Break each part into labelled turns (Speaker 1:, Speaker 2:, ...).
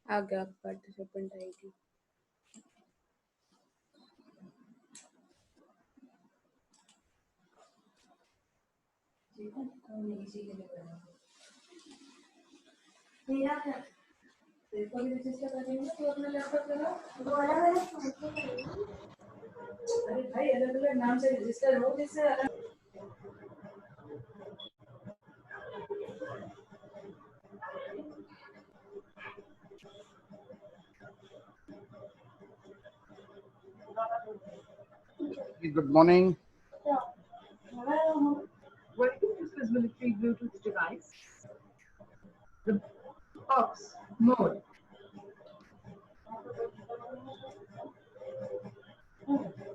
Speaker 1: आ गया participant ID. अरे भाई अलग अलग नाम से रजिस्टर हो जिससे अलग।
Speaker 2: Good morning.
Speaker 3: Working this visibility Bluetooth device. The box mode.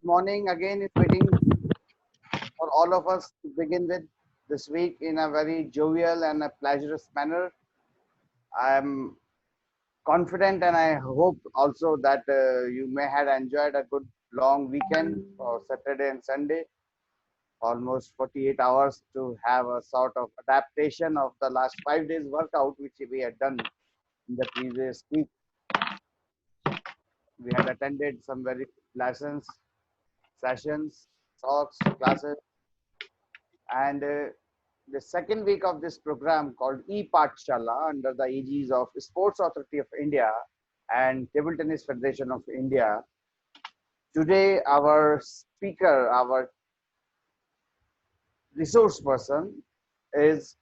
Speaker 2: Morning again is waiting for all of us to begin with this week in a very jovial and a pleasurous manner. I am confident and I hope also that you may have enjoyed a good long weekend for Saturday and Sunday, almost 48 hours to have a sort of adaptation of the last 5 days workout which we had done in the previous week. We had attended some very lessons, sessions, talks, classes, and the second week of this program called E-Pathshala under the aegis of Sports Authority of India and Table Tennis Federation of India. Today, our speaker, our resource person is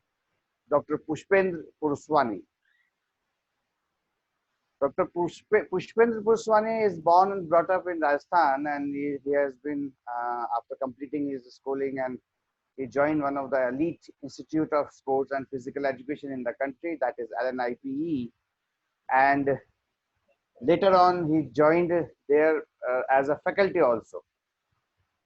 Speaker 2: Dr. Pushpendra Puruswani. Dr. Pushpendra Puruswani is born and brought up in Rajasthan, and he has been, after completing his schooling, and he joined one of the elite institute of sports and physical education in the country, that is LNIPE. And later on, he joined there as a faculty also.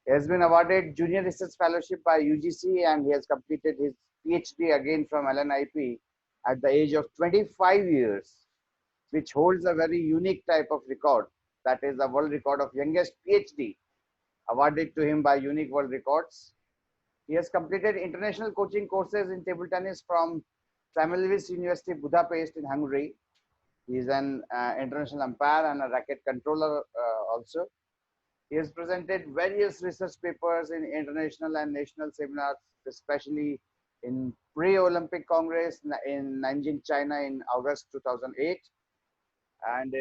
Speaker 2: He has been awarded Junior Research Fellowship by UGC, and he has completed his PhD again from LNIP at the age of 25 years, which holds a very unique type of record. That is the world record of youngest PhD awarded to him by Unique World Records. He has completed international coaching courses in table tennis from Semmelweis University, Budapest in Hungary. He is an international umpire and a racket controller also. He has presented various research papers in international and national seminars, especially in pre-Olympic Congress in Nanjing, China in August 2008, and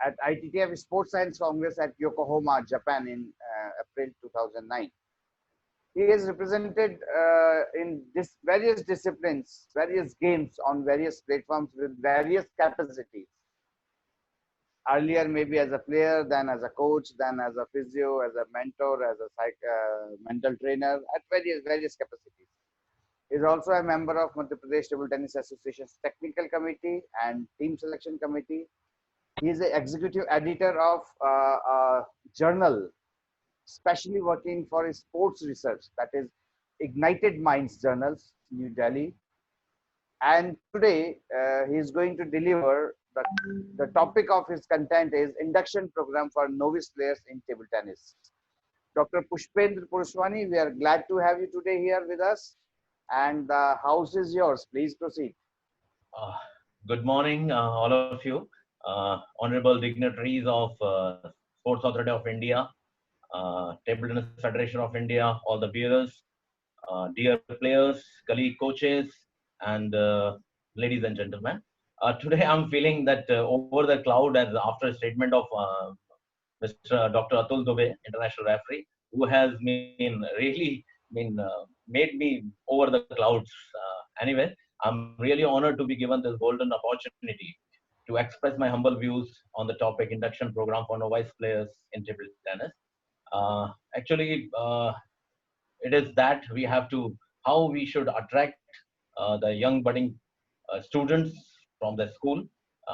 Speaker 2: at ITTF Sports Science Congress at Yokohama, Japan in April 2009. He is represented in various disciplines, various games on various platforms with various capacities. Earlier, maybe as a player, then as a coach, then as a physio, as a mentor, as a mental trainer, at various capacities. He is also a member of Madhya Pradesh Table Tennis Association's Technical Committee and Team Selection Committee. He is the executive editor of a journal especially working for his sports research, that is Ignited Minds Journals, New Delhi. And today he is going to deliver the topic of his content is induction program for novice players in table tennis. Dr. Pushpendra Puruswani, we are glad to have you today here with us, and the house is yours. Please proceed.
Speaker 4: Good morning, all of you, honorable dignitaries of Sports Authority of India, Table Tennis Federation of India, all the viewers, dear players, colleague coaches, and ladies and gentlemen. Today I'm feeling that over the cloud, as after a statement of Mr. Dr. Atul Dubey, international referee, who has really made me over the clouds. Anyway, I'm really honored to be given this golden opportunity to express my humble views on the topic induction program for novice players in table tennis. Actually, it is that we have to, how we should attract the young budding students from the school,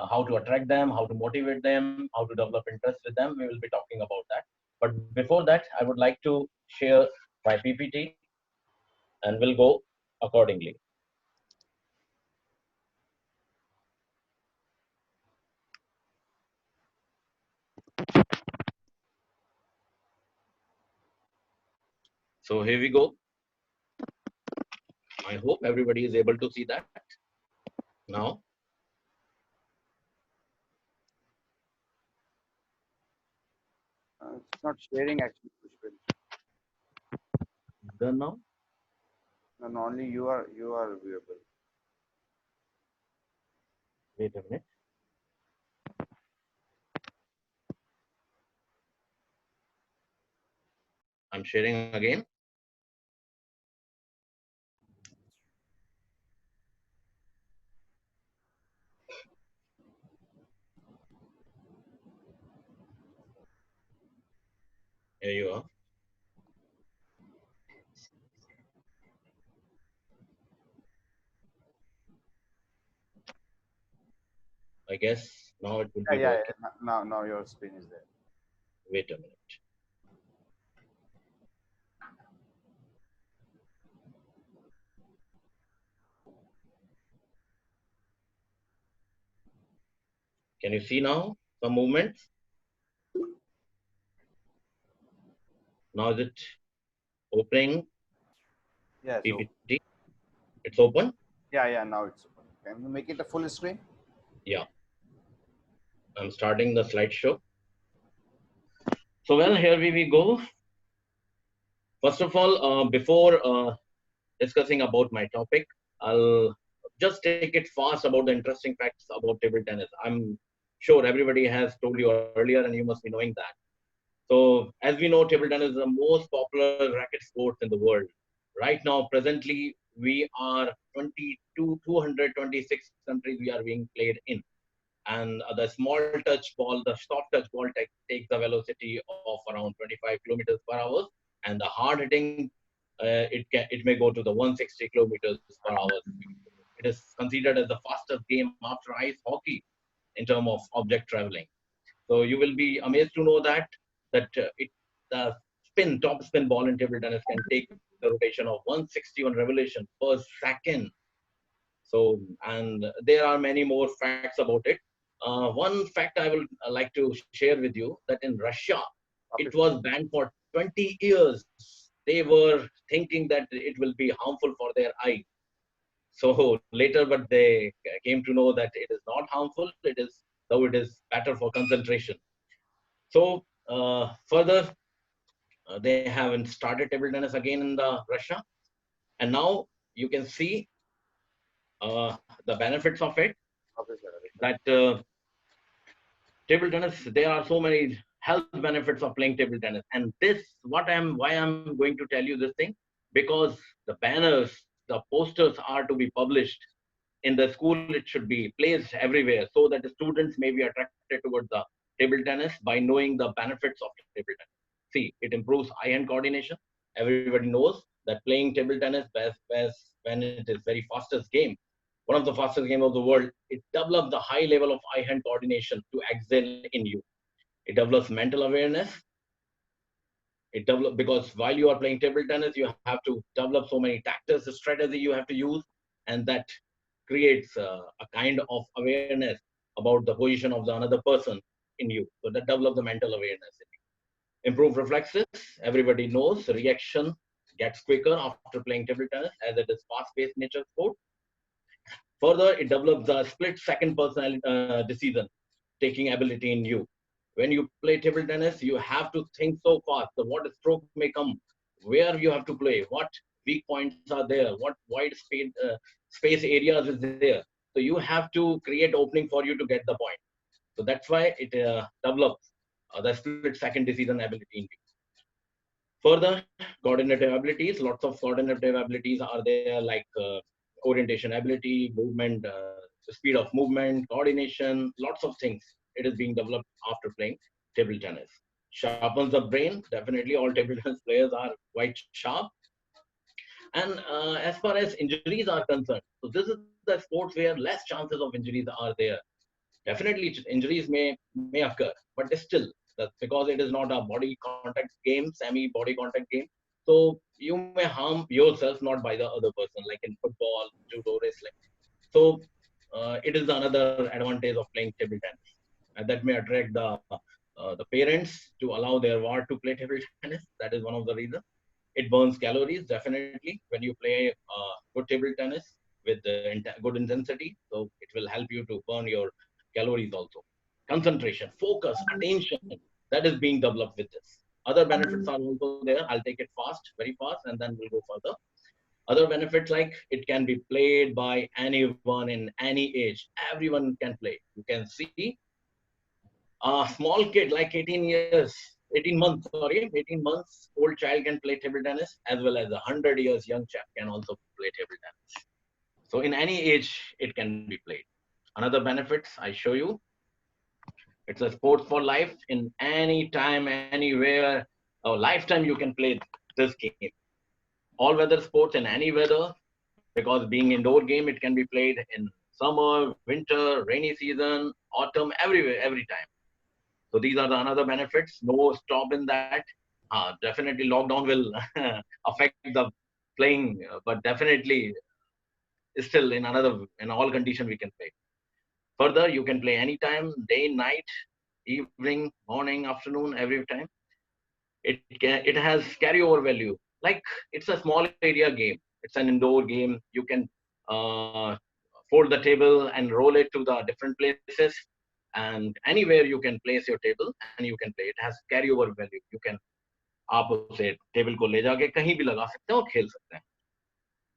Speaker 4: how to attract them, how to motivate them, how to develop interest with them. We will be talking about that. But before that, I would like to share my PPT and we'll go accordingly. So here we go. I hope everybody is able to see that now.
Speaker 2: it's not sharing actually, Pushpendra.
Speaker 4: Done now?
Speaker 2: No, no, only you are viewable.
Speaker 4: Wait a minute. I'm sharing again. Here you are. I guess now it will
Speaker 2: Yeah,
Speaker 4: be
Speaker 2: yeah,
Speaker 4: working.
Speaker 2: yeah. Now your screen is there.
Speaker 4: Wait a minute. Can you see now some movements? Now is it opening
Speaker 2: Yeah, so
Speaker 4: PPT? It's open?
Speaker 2: yeah. Now it's open. Can you make it a full screen?
Speaker 4: Yeah. I'm starting the slideshow. So, well, here we go. First of all, before discussing about my topic, I'll just take it fast about the interesting facts about table tennis. I'm sure everybody has told you earlier, and you must be knowing that. So, as we know, table tennis is the most popular racket sport in the world. Right now, presently, we are 226 countries we are being played in. And the small touch ball, the soft touch ball takes the velocity of around 25 kilometers per hour, and the hard hitting, it may go to the 160 kilometers per hour. It is considered as the fastest game after ice hockey in terms of object traveling. So you will be amazed to know that the top spin ball in table tennis can take the rotation of 161 revolution per second. So, and there are many more facts about it. One fact I will like to share with you that in Russia, it was banned for 20 years. They were thinking that it will be harmful for their eye. So later, but they came to know that it is not harmful. It is, though it is better for concentration. So further, they haven't started table tennis again in the Russia, and now you can see the benefits of it. That table tennis, there are so many health benefits of playing table tennis, and this why I'm going to tell you this thing, because the banners, the posters are to be published in the school. It should be placed everywhere so that the students may be attracted towards the table tennis by knowing the benefits of table tennis. See, it improves eye-hand coordination. Everybody knows that playing table tennis best when it is very fastest game, one of the fastest game of the world, it develops the high level of eye-hand coordination to excel in you. It develops mental awareness. It develops because while you are playing table tennis, you have to develop so many tactics, strategy you have to use, and that creates a kind of awareness about the position of the another person in you. So that develops the mental awareness in you. Improve reflexes. Everybody knows reaction gets quicker after playing table tennis as it is fast-paced nature sport. Further, it develops the split-second personality decision taking ability in you. When you play table tennis, you have to think so fast that what stroke may come, where you have to play, what weak points are there, what wide space areas is there. So you have to create opening for you to get the point. So that's why it develops the split-second decision ability in you. Further, coordinative abilities, lots of coordinative abilities are there, like orientation ability, movement, speed of movement, coordination, lots of things. It is being developed after playing table tennis. Sharpens the brain. Definitely, all table tennis players are quite sharp. And as far as injuries are concerned, so this is the sports where less chances of injuries are there. Definitely, injuries may occur, but still, that's because it is not a body contact game, semi-body contact game. So you may harm yourself, not by the other person, like in football, judo, wrestling. So it is another advantage of playing table tennis, and that may attract the parents to allow their ward to play table tennis. That is one of the reasons. It burns calories definitely when you play good table tennis with good intensity. So it will help you to burn your calories also. Concentration, focus, attention, that is being developed with this. Other benefits are also there. I'll take it fast, very fast, and then we'll go further. Other benefits like it can be played by anyone in any age. Everyone can play. You can see a small kid like 18 years, 18 months, sorry, 18 months old child can play table tennis, as well as a 100 years young chap can also play table tennis. So in any age, it can be played. Another benefits I show you, it's a sport for life. In any time, anywhere, a lifetime you can play this game. All weather sports in any weather, because being indoor game, it can be played in summer, winter, rainy season, autumn, everywhere, every time. So these are the another benefits. No stop in that. Definitely lockdown will affect the playing, but definitely still in all condition we can play. Further, you can play anytime, day, night, evening, morning, afternoon, every time. It has carryover value. Like it's a small area game. It's an indoor game. You can uh, fold the table and roll it to the different places, and anywhere you can place your table and you can play. It has carryover value. You can आप उसे table को ले जाके कहीं भी लगा सकते हैं और खेल सकते हैं.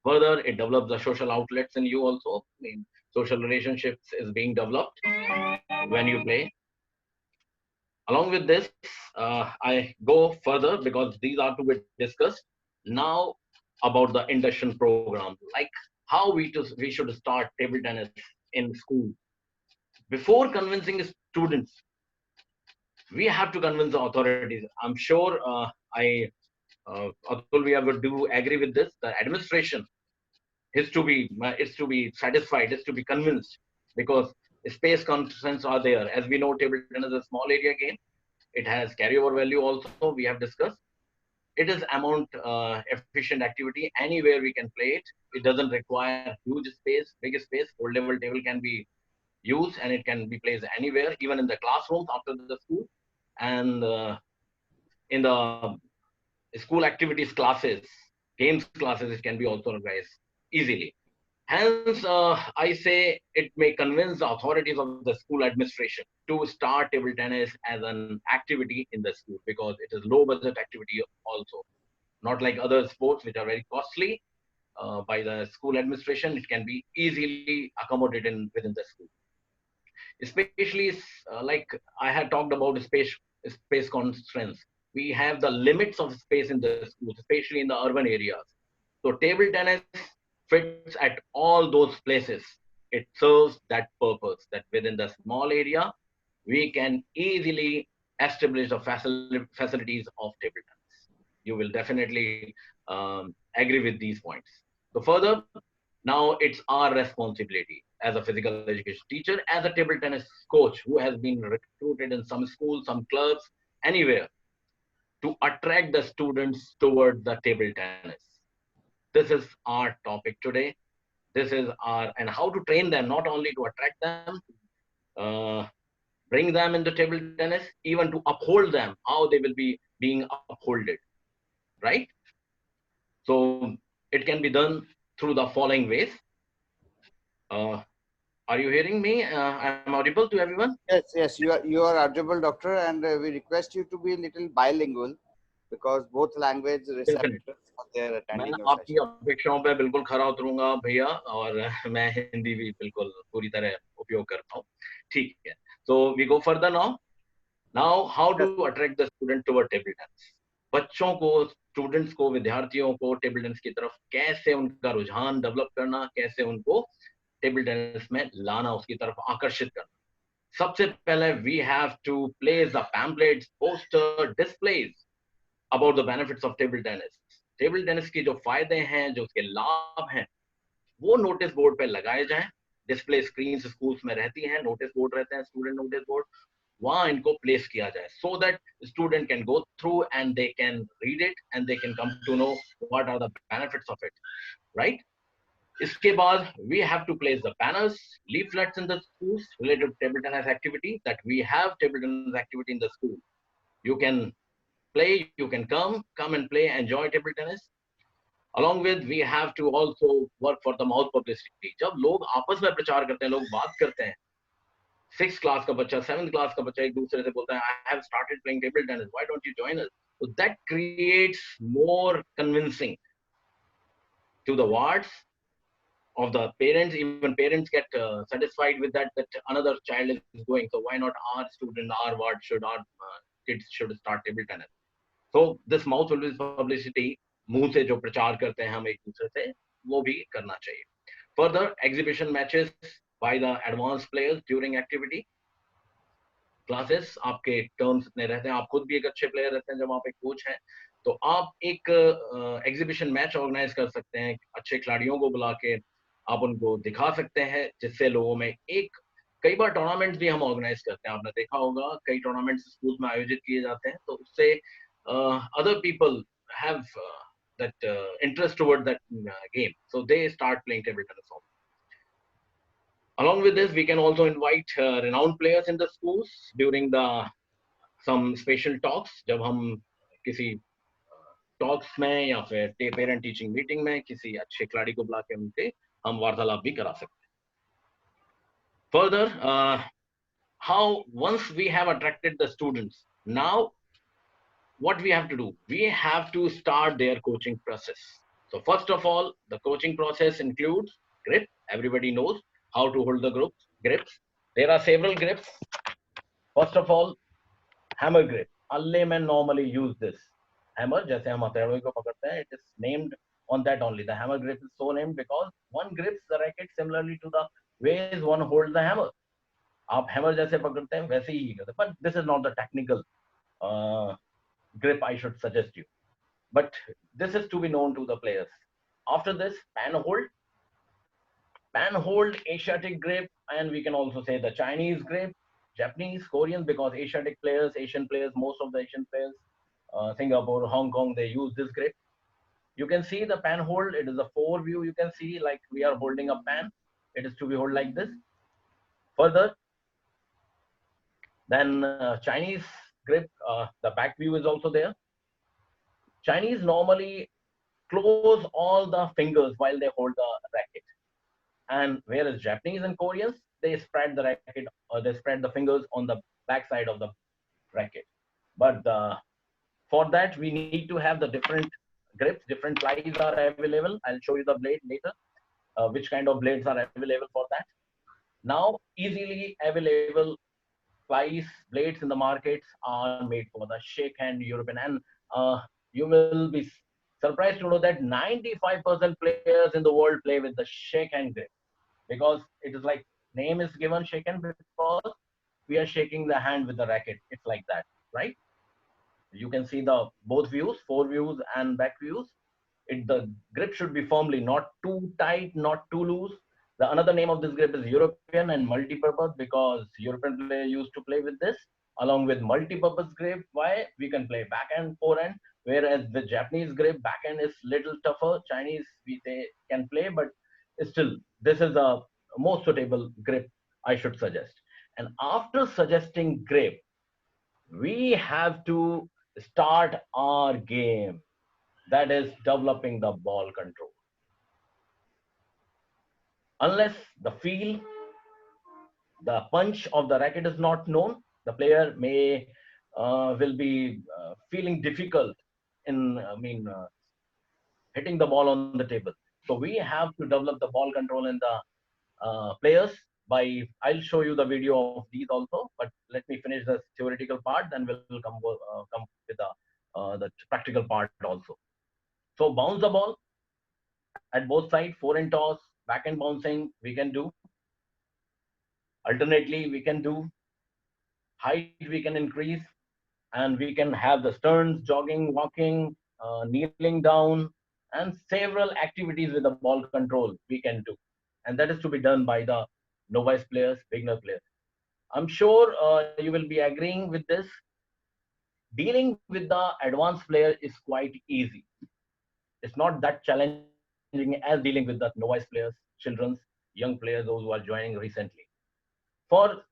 Speaker 4: Further, it develops the social outlets in you also. I mean, social relationships is being developed when you play. Along with this, I go further because these are to be discussed now about the induction program, like how we should start table tennis in school. Before convincing students, we have to convince the authorities. I'm sure Atul, we would do agree with this. The administration is to be satisfied, is to be convinced, because space constraints are there. As we know, table tennis is a small area game. It has carryover value also. We have discussed. It is amount efficient activity. Anywhere we can play it. It doesn't require huge space, big space. Old level table can be used and it can be placed anywhere, even in the classrooms after the school, and in the school activities classes, games classes, it can be also organized easily. Hence, I say it may convince the authorities of the school administration to start table tennis as an activity in the school, because it is low budget activity also. Not like other sports which are very costly by the school administration. It can be easily accommodated within the school. Especially like I had talked about space constraints. We have the limits of space in the schools, especially in the urban areas. So table tennis fits at all those places. It serves that purpose, that within the small area, we can easily establish the facilities of table tennis. You will definitely agree with these points. So further, now it's our responsibility as a physical education teacher, as a table tennis coach who has been recruited in some schools, some clubs, anywhere, to attract the students toward the table tennis. This is our topic today. This is and how to train them, not only to attract them, uh, bring them into table tennis, even to uphold them, how they will be being upholded, right? So it can be done through the following ways. Are you hearing me? I'm audible to everyone?
Speaker 2: Yes, you are audible, doctor, and we request you to be a little bilingual because both language receptors are there attending
Speaker 4: मैं
Speaker 2: your
Speaker 4: आपकी
Speaker 2: session.
Speaker 4: अपेक्षाओं पे बिल्कुल खरा उतरूंगा भैया, और मैं हिंदी भी बिल्कुल पूरी तरह उपयोग करता हूँ. ठीक है. So we go further now. Now, how to attract the student toward table tennis? बच्चों को, स्टूडेंट्स को, विद्यार्थियों को टेबल टेनिस की तरफ कैसे उनका रुझान डेवलप करना, कैसे उनको टेबल टेनिस में लाना, उसकी तरफ आकर्षित करना. सबसे पहले we have to place the pamphlets, poster, displays about the benefits of table tennis. Table tennis की जो फायदे हैं, जो उसके लाभ हैं, वो नोटिस बोर्ड पे लगाए जाएं. डिस्प्ले स्क्रीन स्कूल्स में रहती हैं, नोटिस बोर्ड रहते हैं, स्टूडेंट नोटिस बोर्ड, वहां इनको प्लेस किया जाए, so that student can go through and they can read it and they can come to know what are the benefits of it, right? इसके बाद we have to place the banners, leaflets in the schools related to table tennis activity, that we have table tennis activity in the school. You can play, you can come and play, enjoy table tennis. Along with, we have to also work for the mouth publicity. जब लोग आपस में प्रचार करते हैं, लोग बात करते हैं, 6th class का बच्चा, 7th class का बच्चा एक दूसरे से बोलता है, I have started playing table tennis, why don't you join us? So that creates more convincing to the wards of the parents. Even parents get satisfied with that, that another child is going. So why not our student, our ward should, our kids should start table tennis. So this mouth publicity, मुंह से जो प्रचार करते हैं हम एक दूसरे से, वो भी करना चाहिए. Further, exhibition matches by the advanced players during activity. Classes आपके टर्म्स इतने रहते हैं, आप खुद भी एक अच्छे प्लेयर रहते हैं जब आप एक कोच हैं, तो आप एक एग्जीबिशन मैच ऑर्गेनाइज कर सकते हैं, अच्छे खिलाड़ियों को बुला के आप उनको दिखा सकते हैं, जिससे लोगों में एक, कई बार टूर्नामेंट्स भी हम ऑर्गेनाइज करते हैं, आपने देखा होगा कई टूर्नामेंट्स स्कूल में आयोजित किए जाते हैं, तो उससे other people have that interest toward that game, so they start playing table tennis. Along with this, we can also invite renowned players in the schools during the some special talks. जब हम किसी talks में या फिर parent teaching meeting में किसी अच्छे खिलाड़ी को बुला के उनसे हम वार्तालाप भी करा सकते हैं. Further, how once we have attracted the students, now what we have to do? We have to start their coaching process. So first of all, the coaching process includes grip. Everybody knows how to hold the grips. There are several grips. First of all, hammer grip. A layman normally use this. Hammer, जैसे हम हथेली को पकड़ते हैं, it is named on that only. The hammer grip is so named because one grips the racket similarly to the ways one holds the hammer. आप hammer जैसे पकड़ते हैं वैसे ही करते हैं. But this is not the technical grip I should suggest you. But this is to be known to the players. After this, pan hold. Pan hold, Asiatic grip, and we can also say the Chinese grip, Japanese, Koreans, because Asiatic players, Asian players, most of the Asian players, Singapore, Hong Kong, they use this grip. You can see the pan hold. It is a 4 view. You can see like we are holding a pan. It is to be held like this. Further, then Chinese grip, the back view is also there. Chinese normally close all the fingers while they hold the racket. And whereas Japanese and Koreans, they spread the racket or they spread the fingers on the back side of the racket. But for that, we need to have the different grips, different plies are available. I'll show you the blade later, which kind of blades are available for that. Now, easily available plies, blades in the markets are made for the shake hand European. And you will be surprised to know that 95% players in the world play with the shake hand grip, because it is like name is given shake hand because we are shaking the hand with the racket. It's like that, right? You can see the both views, 4 views and back views. The grip should be firmly, not too tight, not too loose. The another name of this grip is European and multi-purpose, because European players used to play with this along with multi-purpose grip. Why? We can play backhand, forehand, whereas the Japanese grip backhand is little tougher. Chinese they can play, but still this is a most suitable grip I should suggest. And after suggesting grip, we have to start our game, that is developing the ball control. Unless the feel, the punch of the racket is not known, the player may will be feeling difficult in hitting the ball on the table. So we have to develop the ball control in the players by, I'll show you the video of these also, but let me finish the theoretical part, then we'll come with the practical part also. So bounce the ball at both sides, forehand toss, backhand bouncing, we can do. Alternately, we can do. Height we can increase, and we can have the turns, jogging, walking, kneeling down, and several activities with the ball control we can do. And that is to be done by the novice players, beginner players. I'm sure you will be agreeing with this. Dealing with the advanced player is quite easy. It's not that challenging as dealing with the novice players, children's, young players, those who are joining recently. For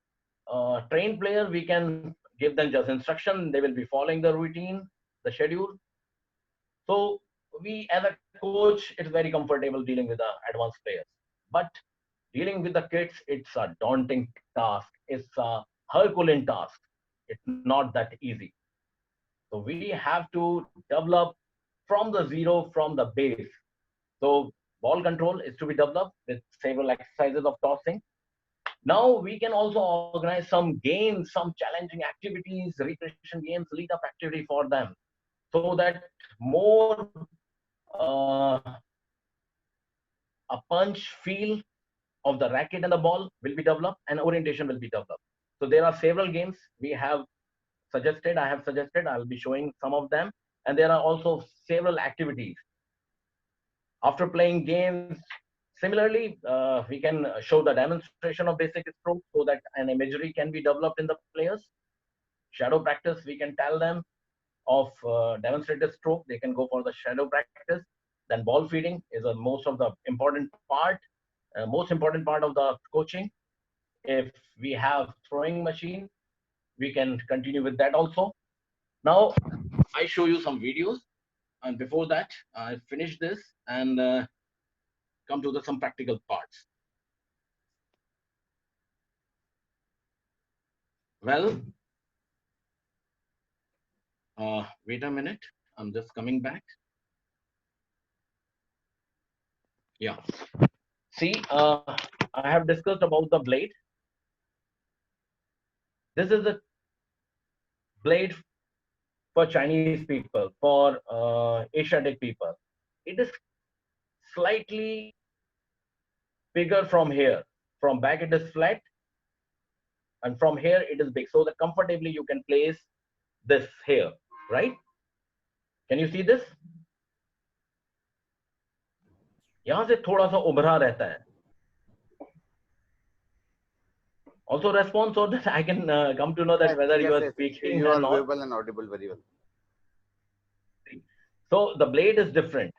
Speaker 4: trained player, we can give them just instruction. They will be following the routine, the schedule. So we, as a coach, it's very comfortable dealing with the advanced players. But dealing with the kids, it's a daunting task. It's a Herculean task. It's not that easy. So we have to develop from the zero, from the base. So ball control is to be developed with several exercises of tossing. Now we can also organize some games, some challenging activities, recreation games, lead up activity for them, so that more a punch feel of the racket and the ball will be developed and orientation will be developed. So there are several games we have suggested. I have suggested. I'll be showing some of them, and there are also several activities. After playing games, similarly, we can show the demonstration of basic stroke so that an imagery can be developed in the players. Shadow practice, we can tell them of demonstrated stroke. They can go for the shadow practice. Then ball feeding is a most of the important part, most important part of the coaching. If we have throwing machine, we can continue with that also. Now, I show you some videos, and before that, I finish this and come to the some practical parts. Well, wait a minute. I'm just coming back. Yeah. See, I have discussed about the blade. This is the blade for Chinese people, for Asiatic people. It is slightly bigger from here. From back, it is flat, and from here, it is big. So that comfortably you can place this here, right? Can you see this? यहाँ से थोड़ा सा उभरा रहता है. Also response so that I can come to know that whether you are speaking
Speaker 2: you
Speaker 4: or
Speaker 2: are
Speaker 4: not.
Speaker 2: verbal and audible very well.
Speaker 4: So the blade is different.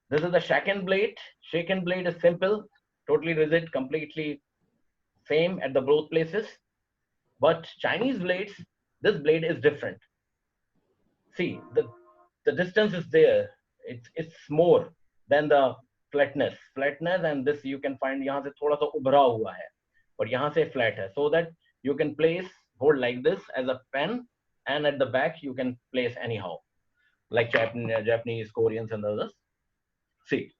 Speaker 4: This is the shaken blade. Shaken blade is simple, totally rigid, completely same at the both places. But Chinese blades, this blade is different. See, the distance is there. It's more than the flatness. Flatness, and this you can find यहाँ से थोड़ा सा उभरा हुआ है, और यहाँ से flat है. So that you can place hold like this as a pen, and at the back you can place anyhow, like Japanese, Koreans, and others. See,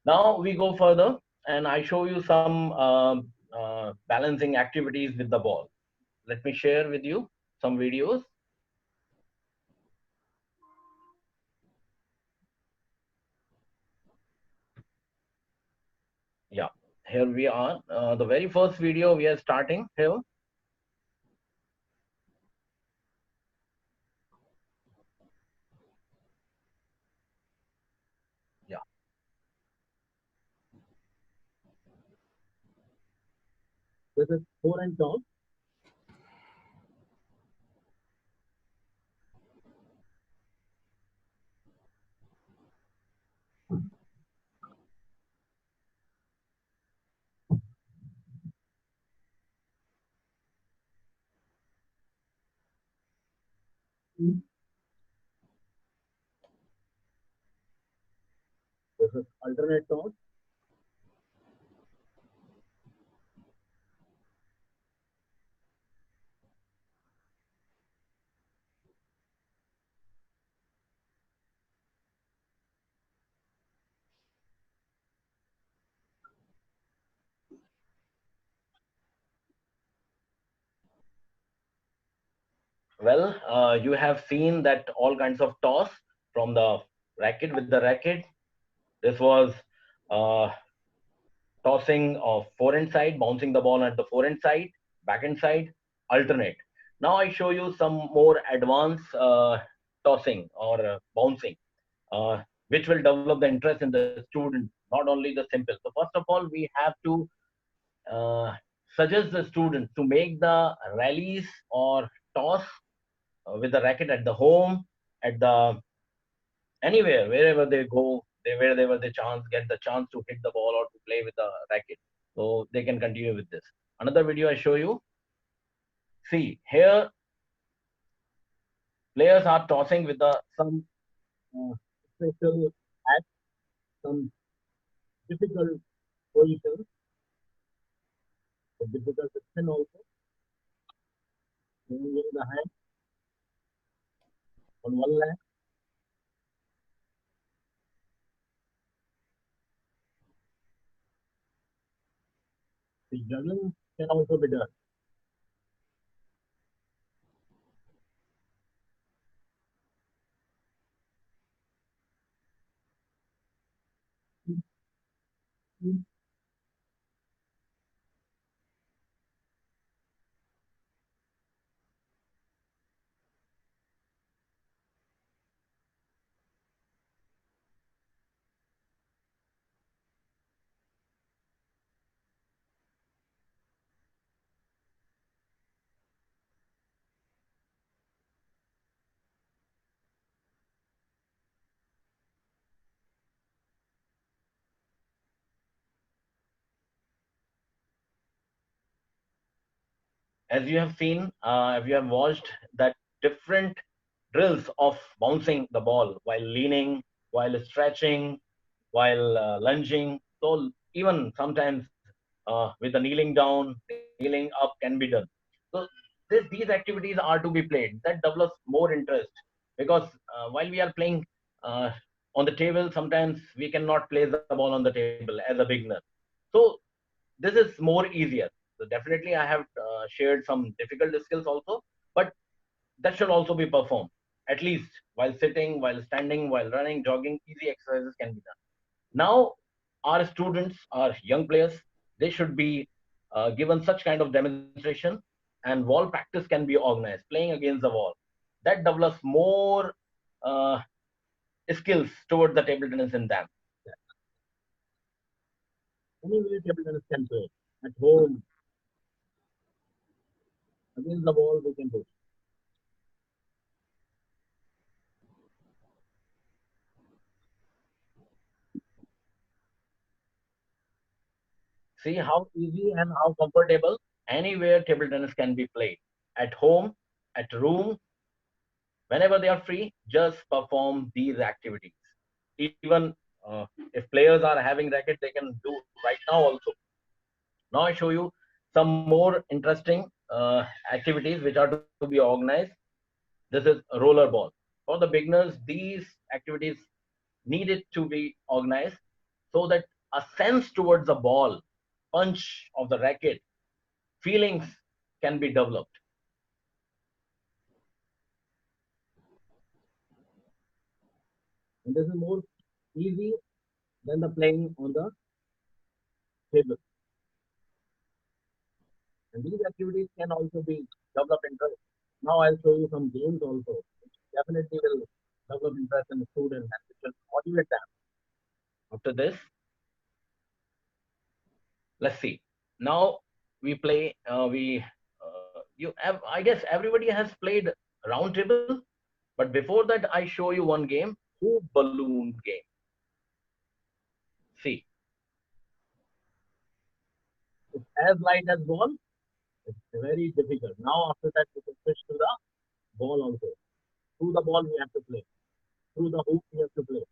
Speaker 4: now we go further, and I show you some balancing activities with the ball. Let me share with you some videos. Yeah, here we are. The very first video we are starting here. Yeah. This is 4 and toss. This is alternate toss. Well, you have seen that all kinds of toss from the racket with the racket. This was uh, tossing of forehand side, bouncing the ball at the forehand side, backhand side, alternate. Now I show you some more advanced tossing or bouncing, which will develop the interest in the student, not only the simple. So first of all, we have to uh, suggest the student to make the rallies or toss with the racket at the home, at the anywhere, wherever they go, wherever they chance get the chance to hit the ball or to play with the racket. So they can continue with this. Another video I show you. See here, players are tossing with the some special at some difficult positions, difficult position also. Changing the hand. on 1 lakh. The juggling can also be done. As you have seen, if you have watched that different drills of bouncing the ball while leaning, while stretching, while lunging. So even sometimes with the kneeling down, kneeling up can be done. So these activities are to be played. That develops more interest because while we are playing uh, on the table, sometimes we cannot place the ball on the table as a beginner. So this is more easier. So definitely, I have shared some difficult skills also, but that should also be performed at least while sitting, while standing, while running, jogging. Easy exercises can be done. Now, our students, our young players, they should be given such kind of demonstration, and wall practice can be organized, playing against the wall. That develops more uh, skills towards the table tennis in them. Anyway, table tennis can play at home against the wall. We can do. See how easy and how comfortable anywhere table tennis can be played at home, at room, whenever they are free. Just perform these activities. Even if players are having racket, they can do right now also. Now I show you some more interesting activities which are to be organized. This is roller ball. For the beginners, these activities needed to be organized so that a sense towards the ball, punch of the racket, feelings can be developed. And this is more easy than the playing on the table. And these activities can also be developed interest. Now I'll show you some games also, which definitely will develop interest in the students and which will motivate them. After this, let's see. Now we play. I guess everybody has played round table, but before that, I show you one game, hoop balloon game. See, it's as light as ball. It's very difficult. Now after that, we can switch to the ball also. Through the ball, we have to play. Through the hoop, we have to play.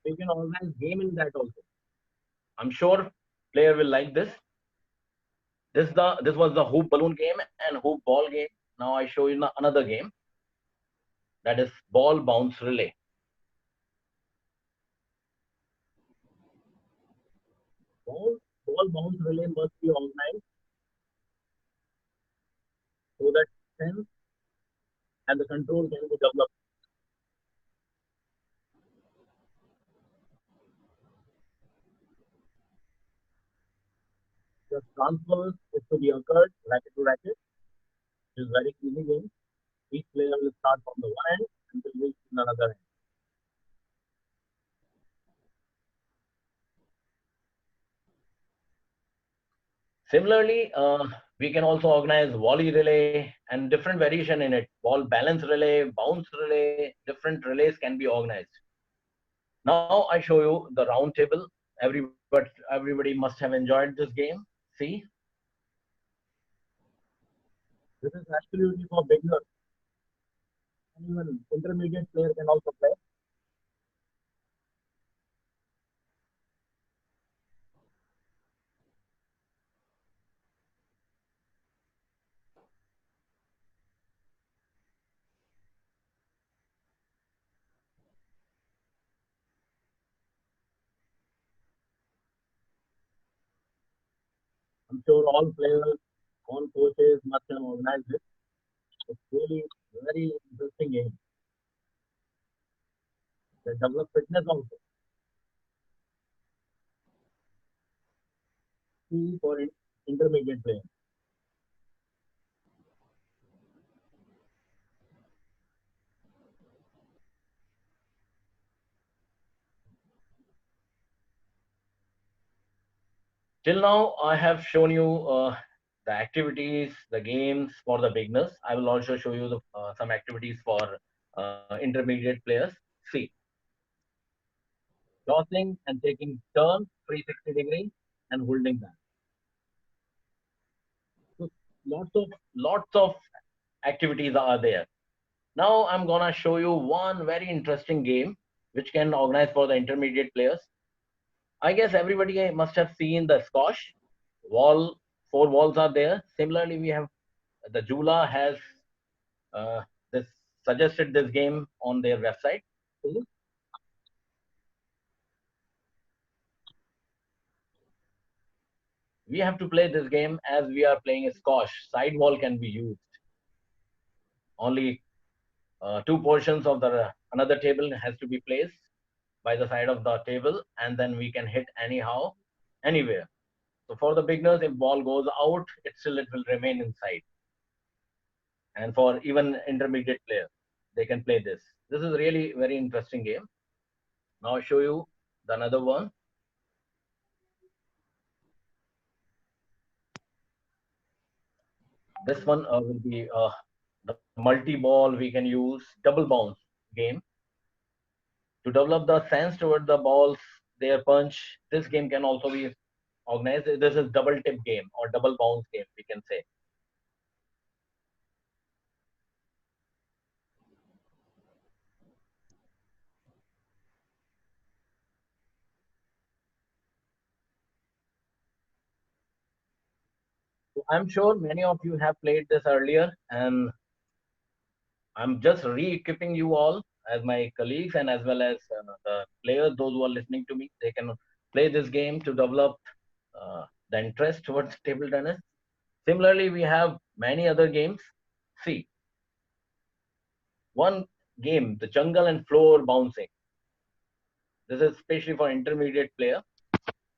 Speaker 4: We can organize game in that also. I'm sure player will like this. This was the hoop balloon game and hoop ball game. Now I show you another game, that is ball bounce relay. Ball, ball bounce relay must be organized so that sense and the control can be developed. The transfer is to be occurred racket to racket. It is very easy game. Each player will start from the one end and will reach another end. Similarly, we can also organize volley relay and different variation in it. Ball balance relay, bounce relay, different relays can be organized. Now I show you the round table. Everybody must have enjoyed this game. See, this is absolutely for beginners. Even intermediate player can also play. I'm sure all players, all coaches must have organized it. It's really very interesting game. They develop fitness also. See for intermediate players. Till now, I have shown you the activities, the games for the beginners. I will also show you some activities for intermediate players. See, tossing and taking turns 360 degrees and holding that. So lots of activities are there. Now I'm gonna show you one very interesting game which can organize for the intermediate players. I guess everybody must have seen the squash wall. Four walls are there. Similarly, we have the Jula has uh, this suggested this game on their website. We have to play this game as we are playing a squash. Side wall can be used. Only two portions of the another table has to be placed by the side of the table, and then we can hit anyhow, anywhere. So for the beginners, if ball goes out, it will remain inside. And for even intermediate players, they can play this. This is really very interesting game. Now I'll show you the another one. This one will be the multi-ball. We can use double bounce game to develop the sense toward the balls, their punch. This game can also be organized. This is double tip game or double bounce game, we can say. So I'm sure many of you have played this earlier, and I'm just re-equipping you all as my colleagues and as well as the players, those who are listening to me. They can play this game to develop the interest towards table tennis. Similarly, we have many other games. See, one game, the jungle and floor bouncing. This is especially for intermediate player.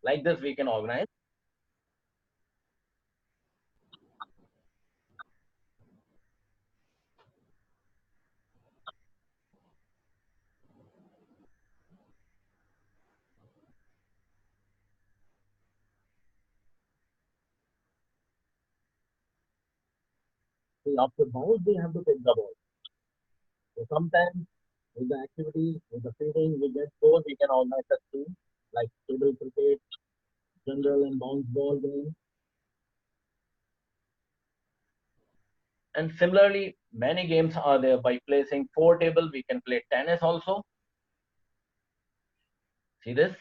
Speaker 4: Like this, we can organize. See, after bounce, we have to take the ball. So sometimes with the activity, with the feeding, we get those, we can organize a team like table cricket, jungle and bounce ball game. And similarly, many games are there. By placing four table, we can play tennis also. See this?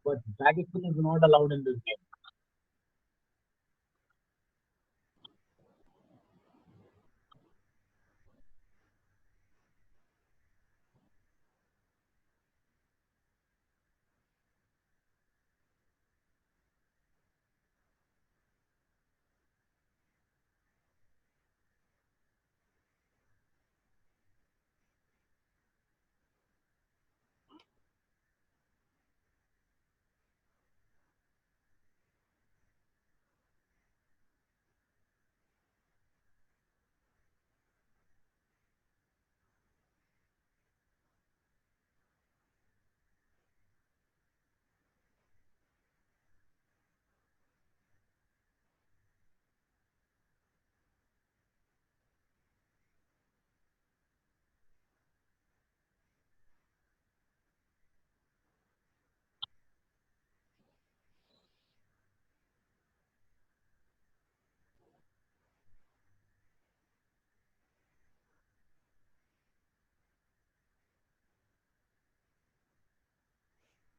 Speaker 4: But backspin is not allowed in this game.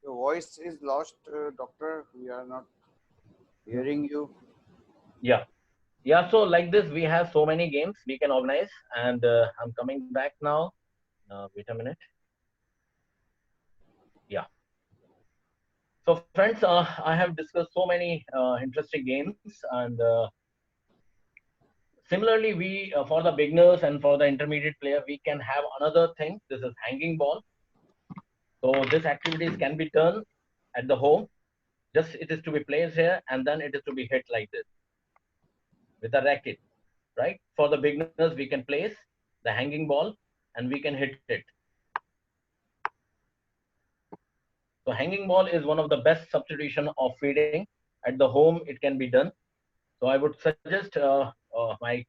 Speaker 2: Your voice is lost, doctor. We are not hearing you.
Speaker 4: Yeah. Yeah, so like this, we have so many games we can organize. And I'm coming back now. Wait a minute. Yeah. So friends, I have discussed so many interesting games, and similarly, we for the beginners and for the intermediate player, we can have another thing. This is hanging ball. So this activities can be done at the home. Just it is to be placed here, and then it is to be hit like this with a racket, right? For the beginners, we can place the hanging ball and we can hit it. So hanging ball is one of the best substitution of feeding. At the home, it can be done. So I would suggest my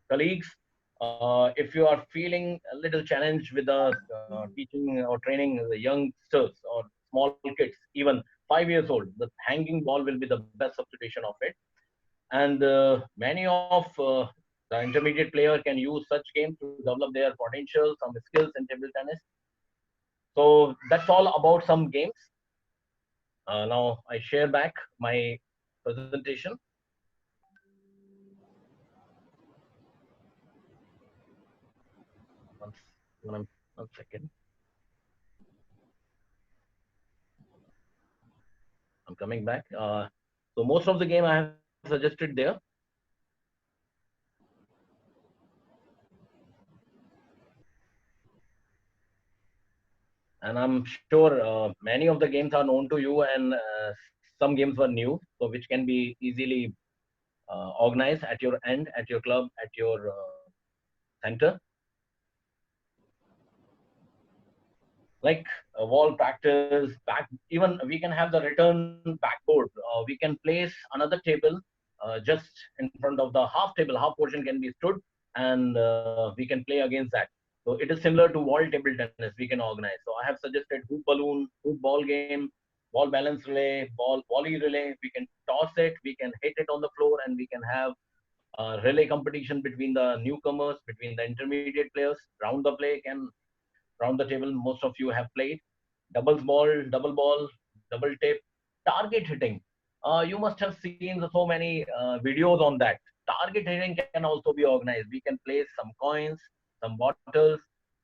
Speaker 4: colleagues, if you are feeling a little challenge with the teaching or training the youngsters or small kids, even 5 years old, the hanging ball will be the best substitution of it. And many of the intermediate player can use such games to develop their potential, some skills in table tennis. So that's all about some games. Now I share back my presentation. One, one second. I'm coming back. So most of the game I have suggested there. And I'm sure many of the games are known to you, and some games were new, so which can be easily organized at your end, at your club, at your center. Like wall practice, back. Even we can have the return backboard. We can place another table just in front of the half table. Half portion can be stood, and we can play against that. So it is similar to wall table tennis. We can organize. So I have suggested hoop balloon, hoop ball game, ball balance relay, ball volley relay. We can toss it, we can hit it on the floor, and we can have a relay competition between the newcomers, between the intermediate players. Round the play can round the table. Most of you have played double ball, double tip, target hitting. You must have seen so many videos on that. Target hitting can also be organized. We can place some coins, some bottles,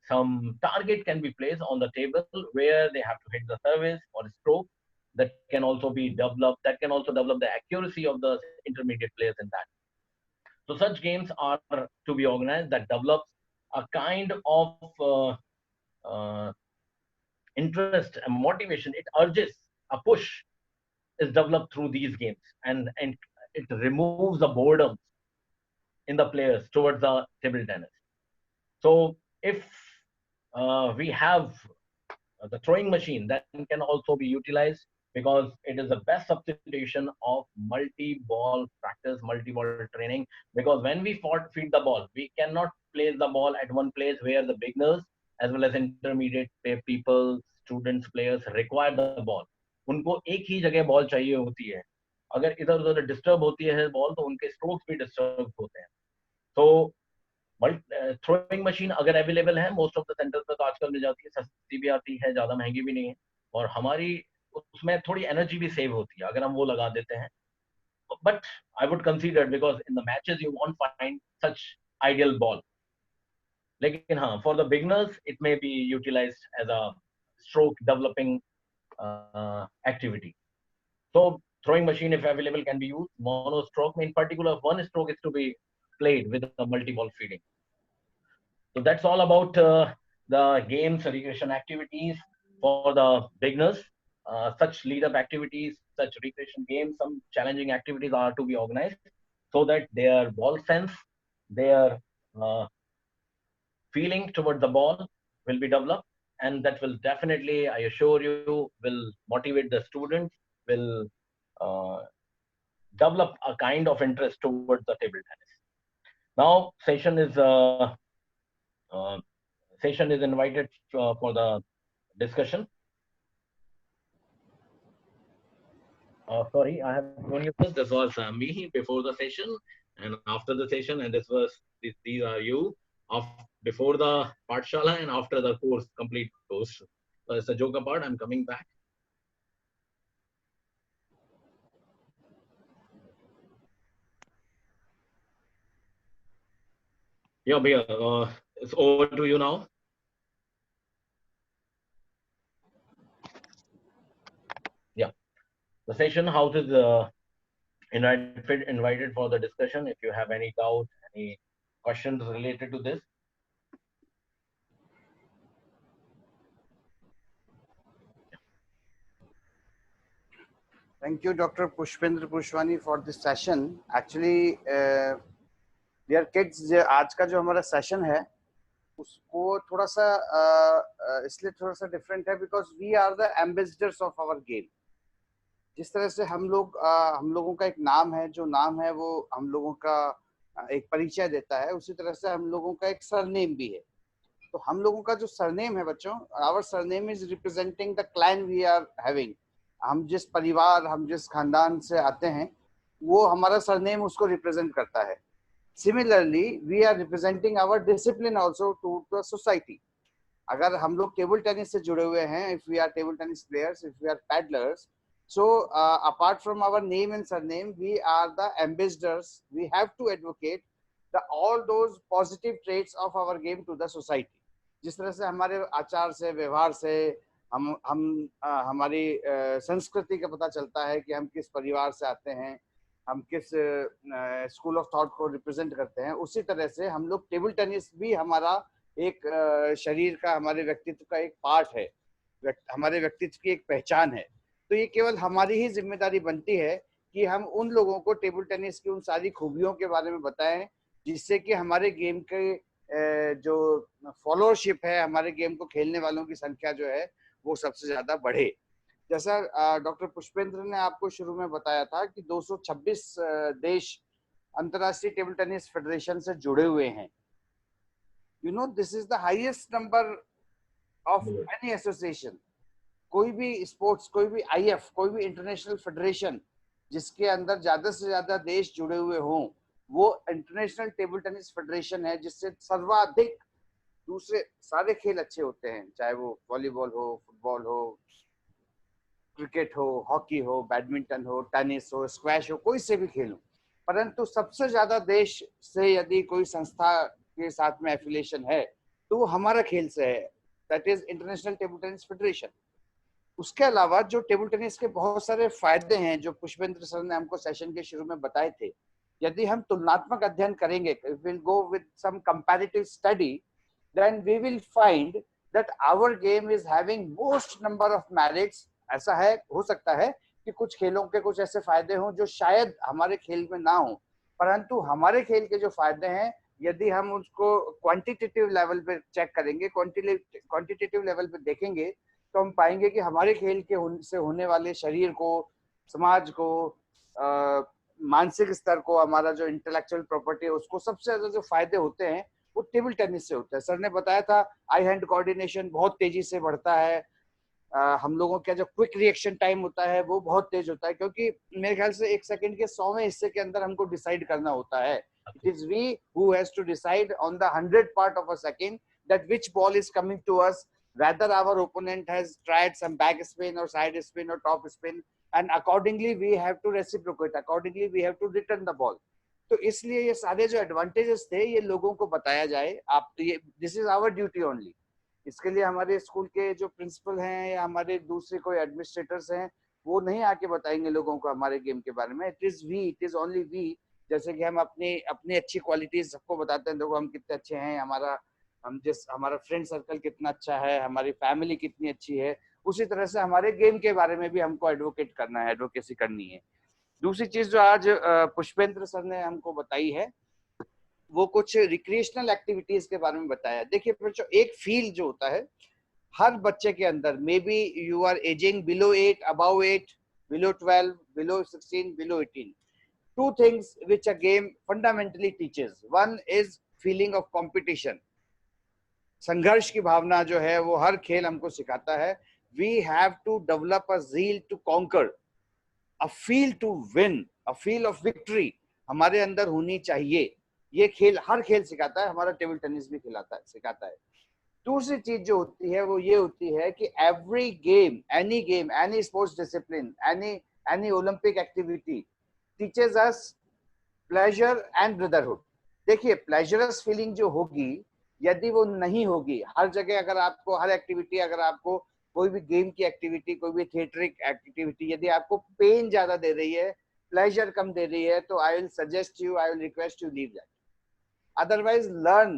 Speaker 4: some target can be placed on the table where they have to hit the service or stroke. That can also be developed. That can also develop the accuracy of the intermediate players in that. So such games are to be organized that develops a kind of uh, interest and motivation. It urges a push is developed through these games, and it removes the boredom in the players towards the table tennis. So if we have the throwing machine that can also be utilized, because it is the best substitution of multi-ball practice, multi-ball training. Because when we feed the ball, we cannot place the ball at one place where the beginners as well as intermediate people, students, players require the ball. उनको एक ही जगह ball चाहिए होती है. अगर इधर उधर disturb होती है बॉल तो उनके स्ट्रोक्स भी डिस्टर्ब होते हैं. तो थ्रोइंग मशीन अगर अवेलेबल है मोस्ट ऑफ द सेंटर्स पे तो आजकल मिल जाती है, सस्ती भी आती है, ज्यादा महंगी भी नहीं है, और हमारी उसमें थोड़ी एनर्जी भी सेव होती है अगर हम वो लगा देते हैं. But I would consider because in the matches you won't find such ideal ball. लेकिन हाँ, for the beginners it may be utilised as a stroke developing activity. So throwing machine if available can be used. Mono stroke in particular, one stroke is to be played with a multi-ball feeding. So that's all about the games, recreation activities for the beginners. Such lead-up activities, such recreation games, some challenging activities are to be organized so that their ball sense, their uh, feeling towards the ball will be developed, and that will definitely, I assure you, will motivate the students, will uh, develop a kind of interest towards the table tennis. Now, uh, session is invited for the discussion. Sorry, I have known you first. This was me before the session and after the session, and these are you of before the Pathshala and after the course, complete course. So it's a joke apart. I'm coming back. Yeah, Bhaiya, it's over to you now. Yeah, the session house is invited for the discussion. If you have any doubt, any questions related to this.
Speaker 2: Thank you, Dr. Pushpendra Pushwani, for this session. Actually, dear kids, आज का जो हमारा session है उसको थोड़ा सा इसलिए थोड़ा सा डिफरेंट है because we are the ambassadors of our game. जिस तरह से हम लोगों का एक नाम है, जो नाम है वो हम लोगों का एक परिचय देता है, उसी तरह से हम लोगों का एक सरनेम भी है. तो हम लोगों का जो सरनेम है बच्चों, our surname is representing the clan we are having. हम जिस परिवार, हम जिस खानदान से आते हैं, वो हमारा सरनेम उसको रिप्रेजेंट करता है. Similarly we are representing our discipline also to the society. अगर हम लोग टेबल टेनिस से जुड़े हुए हैं, if we are table tennis players, if we are paddlers, so apart from our name and surname, we are the ambassadors. We have to advocate all those positive traits of our game to the society. जिस तरह से हमारे आचार से, व्यवहार से हम हमारी संस्कृति का पता चलता है कि हम किस परिवार से आते हैं, हम किस स्कूल ऑफ थॉट को रिप्रेजेंट करते हैं, उसी तरह से हम लोग टेबल टेनिस भी हमारा एक शरीर का, हमारे व्यक्तित्व का एक पार्ट है, हमारे व्यक्तित्व की एक पहचान है. तो ये केवल हमारी ही जिम्मेदारी बनती है कि हम उन लोगों को टेबल टेनिस की उन सारी खूबियों के बारे में बताएं, जिससे कि हमारे गेम के जो फॉलोअरशिप है, हमारे गेम को खेलने वालों की संख्या जो है वो सबसे ज्यादा बढ़े. जैसा डॉक्टर पुष्पेंद्र ने आपको शुरू में बताया था कि 226 देश अंतर्राष्ट्रीय टेबल टेनिस फेडरेशन से जुड़े हुए हैं. You know, this is the highest number of any association. कोई भी स्पोर्ट्स, कोई भी आईएफ, कोई भी इंटरनेशनल फेडरेशन जिसके अंदर ज्यादा से ज्यादा देश जुड़े हुए हों, वो इंटरनेशनल टेबल टेनिस फेडरेशन है, जिससे सर्वाधिक, दूसरे सारे खेल अच्छे होते हैं, चाहे वो वॉलीबॉल हो, फुटबॉल हो, क्रिकेट हो, हॉकी हो, बैडमिंटन हो, टेनिस हो, स्क्वैश हो, कोई से भी खेल हो, परंतु सबसे ज्यादा देश से यदि कोई संस्था के साथ में एफिलिएशन है तो वो हमारा खेल से है, that is international table tennis federation. उसके अलावा जो टेबल टेनिस के बहुत सारे फायदे हैं, जो पुष्पेंद्र सर ने हमको सेशन के शुरू में बताए थे, यदि हम तुलनात्मक अध्ययन करेंगे, will go with some comparative study, then we will find that our game is having most number of merits. ऐसा है, हो सकता है कि कुछ खेलों के कुछ ऐसे फायदे हों जो शायद हमारे खेल में ना हो, परंतु हमारे खेल के जो फायदे हैं, यदि हम उसको क्वांटिटेटिव लेवल पे चेक करेंगे, क्वांटिटेटिव लेवल पे देखेंगे, तो हम पाएंगे कि हमारे खेल के से होने वाले शरीर को, समाज को, मानसिक स्तर को, हमारा जो इंटेलेक्चुअल प्रॉपर्टी है उसको सबसे ज्यादा जो फायदे होते हैं वो टेबल टेनिस से होते हैं. सर ने बताया था आई हैंड कोऑर्डिनेशन बहुत तेजी से बढ़ता है. हम लोगों का जो क्विक रिएक्शन टाइम होता है वो बहुत तेज होता है, क्योंकि मेरे ख्याल से 1 सेकंड के 100वें हिस्से के अंदर हमको डिसाइड करना होता है. It is we who has to decide on the 100th part of a second that which ball is coming to us, whether our opponent has tried some back spin or side spin or top spin, and accordingly we have to reciprocate, accordingly we have to return the ball. तो इसलिए ये सारे जो advantages थे ये लोगों को बताया जाए. आप ये, this is our duty only. इसके लिए हमारे स्कूल के जो प्रिंसिपल हैं या हमारे दूसरे कोई एडमिनिस्ट्रेटर्स हैं, वो नहीं आके बताएंगे लोगों को हमारे गेम के बारे में. It is only we. जैसे कि हम अपनी अच्छी क्वालिटीज सबको बताते हैं, देखो हम कितने अच्छे हैं, हमारा फ्रेंड सर्कल कितना अच्छा है, हमारी फैमिली कितनी अच्छी है, उसी तरह से हमारे गेम के बारे में भी हमको एडवोकेट करना है, एडवोकेसी करनी है. दूसरी चीज जो आज पुष्पेंद्र सर ने हमको बताई है, वो कुछ रिक्रिएशनल एक्टिविटीज के बारे में बताया. देखिए बच्चों, एक फील जो होता है हर बच्चे के अंदर, may be you are ageing below 8, above 8, below 12, below 16, below 18. Two things which a game fundamentally teaches. One is feeling of competition. संघर्ष की भावना जो है वो हर खेल हमको सिखाता है. We have to develop a zeal to conquer, a feel to win, a feel of victory हमारे अंदर होनी चाहिए. ये खेल, हर खेल सिखाता है, हमारा टेबल टेनिस भी सिखाता है. दूसरी चीज जो होती है वो ये होती है कि every game, any sports discipline, any Olympic activity teaches us pleasure and brotherhood. देखिए, प्लेजरस फीलिंग जो होगी, यदि वो नहीं होगी, हर जगह अगर आपको, हर एक्टिविटी अगर आपको कोई भी गेम की एक्टिविटी, कोई भी थिएटरिक एक्टिविटी यदि आपको पेन ज्यादा दे रही है, प्लेजर कम दे रही है, तो I will suggest you, I will request you leave that. Otherwise, learn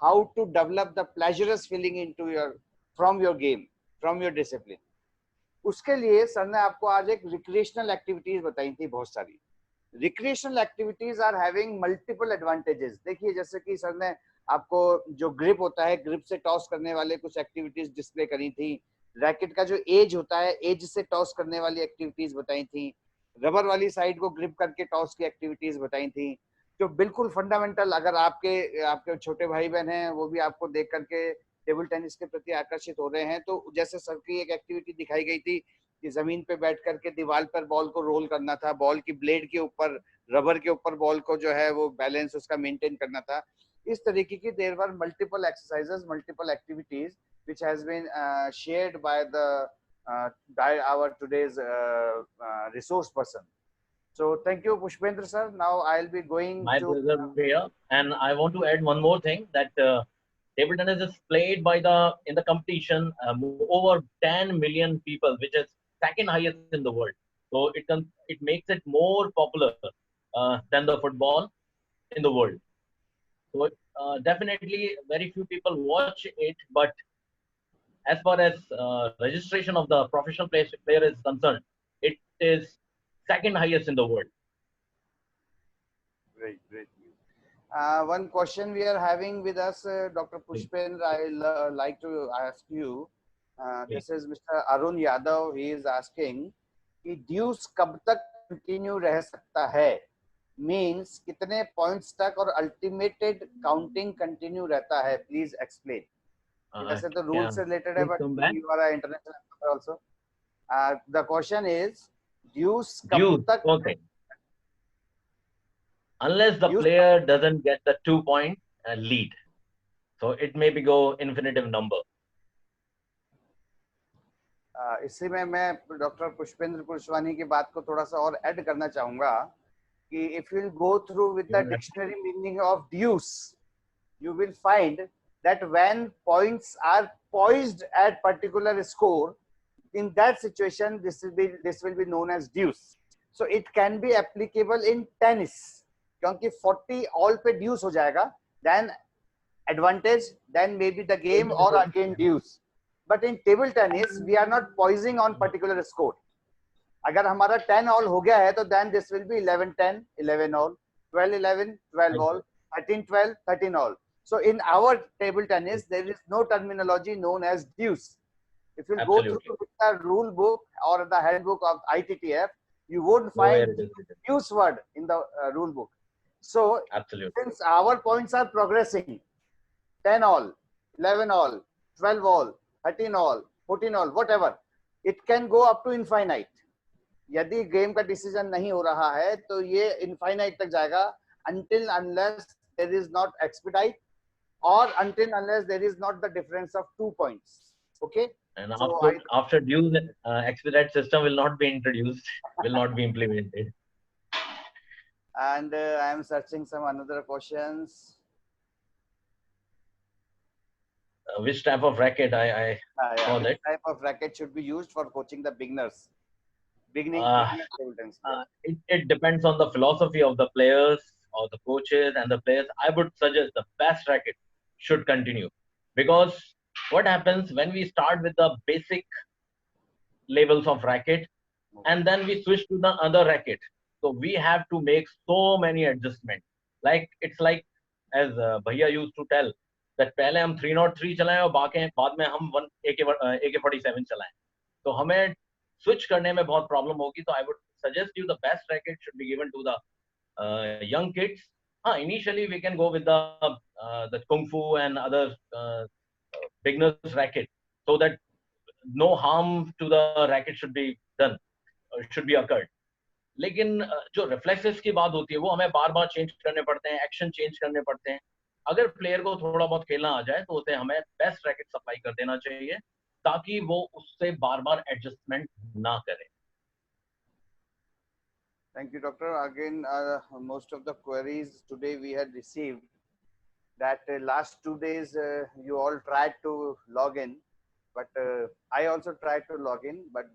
Speaker 2: how to develop the pleasurous feeling into your from your game, from your discipline. उसके लिए सर ने आपको आज एक रिक्रिएशनल एक्टिविटीज बताई थी बहुत सारी. Recreational activities are having multiple advantages. देखिए जैसे कि सर ने आपको जो ग्रिप होता है, ग्रिप से टॉस करने वाले कुछ एक्टिविटीज डिस्प्ले करी थी. रैकेट का जो एज होता है, एज से टॉस करने वाली एक्टिविटीज बताई थी. रबर वाली साइड को ग्रिप करके टॉस की एक्टिविटीज बताई थी. जो बिल्कुल फंडामेंटल, अगर आपके आपके छोटे भाई बहन हैं वो भी आपको देख करके टेबल टेनिस के प्रति आकर्षित हो रहे हैं, तो जैसे सर की एक एक्टिविटी दिखाई गई थी कि जमीन पे बैठ करके दीवार पर बॉल को रोल करना था, बॉल की ब्लेड के ऊपर, रबर के ऊपर बॉल को जो है वो बैलेंस उसका मेंटेन करना था. इस तरीके की there were multiple exercises, multiple activities which has been shared by our today's resource person. So thank you, Pushpendra sir. Now I'll be going
Speaker 4: My
Speaker 2: to
Speaker 4: pleasure here. And I want to add one more thing, that table tennis is played by in the competition over 10 million people, which is second highest in the world. So it makes it more popular than the football in the world. So definitely very few people watch it, but as far as registration of the professional player is concerned, it is second highest in the world.
Speaker 2: great, great. One question we are having with us, Dr. Pushpendra, I'll like to ask you. This is Mr. Arun Yadav. He is asking कि ड्यूस कब तक continue रह सकता है, means कितने points तक और अल्टीमेटेड counting continue रहता है, प्लीज एक्सप्लेन. वैसे तो रूल से रिलेटेड है, but you are international also. The question is deuce कब तक.
Speaker 4: Okay. Unless the player doesn't get the 2-point lead, so it may be go infinitive number.
Speaker 2: इसी में मैं डॉक्टर पुष्पेंद्र पुरुषवानी की बात को थोड़ा सा और ऐड करना चाहूंगा कि if you will go through with the dictionary meaning of deuce, you will find that when points are poised at particular score, in that situation this will be known as deuce. So it can be applicable in tennis, क्योंकि 40 all पे deuce हो जाएगा, then advantage, then maybe the game, or again deuce. But in table tennis we are not poising on particular score. अगर हमारा 10 all हो गया है तो then this will be 11-10, 11 all, 12-11, 12 all, 13-12, 13 all. So in our table tennis, there is no terminology known as deuce. If you go through the rule book or the handbook of ITTF, you won't find deuce word in the rule book. So since our points are progressing, 10 all, 11 all, 12 all, 13 all, 14 all, whatever, it can go up to infinite. यदि game का decision नहीं हो रहा है तो ये infinite तक जाएगा, until unless there is not expedite, or until unless there is not the difference of 2 points. Okay.
Speaker 4: And
Speaker 2: so
Speaker 4: after due, expedite system will not be introduced, will not be implemented.
Speaker 2: And I am searching some another questions.
Speaker 4: Which type of racket I saw that.
Speaker 2: Which type of racket should be used for coaching the beginners?
Speaker 4: It depends on the philosophy of the players or the coaches and the players. I would suggest the best racket should continue, because what happens when we start with the basic levels of racket and then we switch to the other racket, so we have to make so many adjustments. Like it's like as Bhaiya used to tell that पहले हम 303 चलाएं और बाद में हम AK-47 चलाएं, तो हमें switch करने में बहुत problem होगी. So I would suggest you the best racket should be given to the young kids. Initially we can go with the kung fu and other beginners racket, so that no harm to the racket should be done, should be occurred. लेकिन जो reflexes की बात होती है वो हमें बार बार change करने पड़ते हैं, एक्शन चेंज करने पड़ते हैं. अगर प्लेयर को थोड़ा बहुत खेलना आ जाए तो उसे हमें बेस्ट रैकेट सप्लाई कर देना चाहिए ताकि वो उससे बार बार एडजस्टमेंट ना करे.
Speaker 2: Thank you, doctor. Again, most of the queries today we had received that last 2 days you all tried to log in, but I also tried to log in, but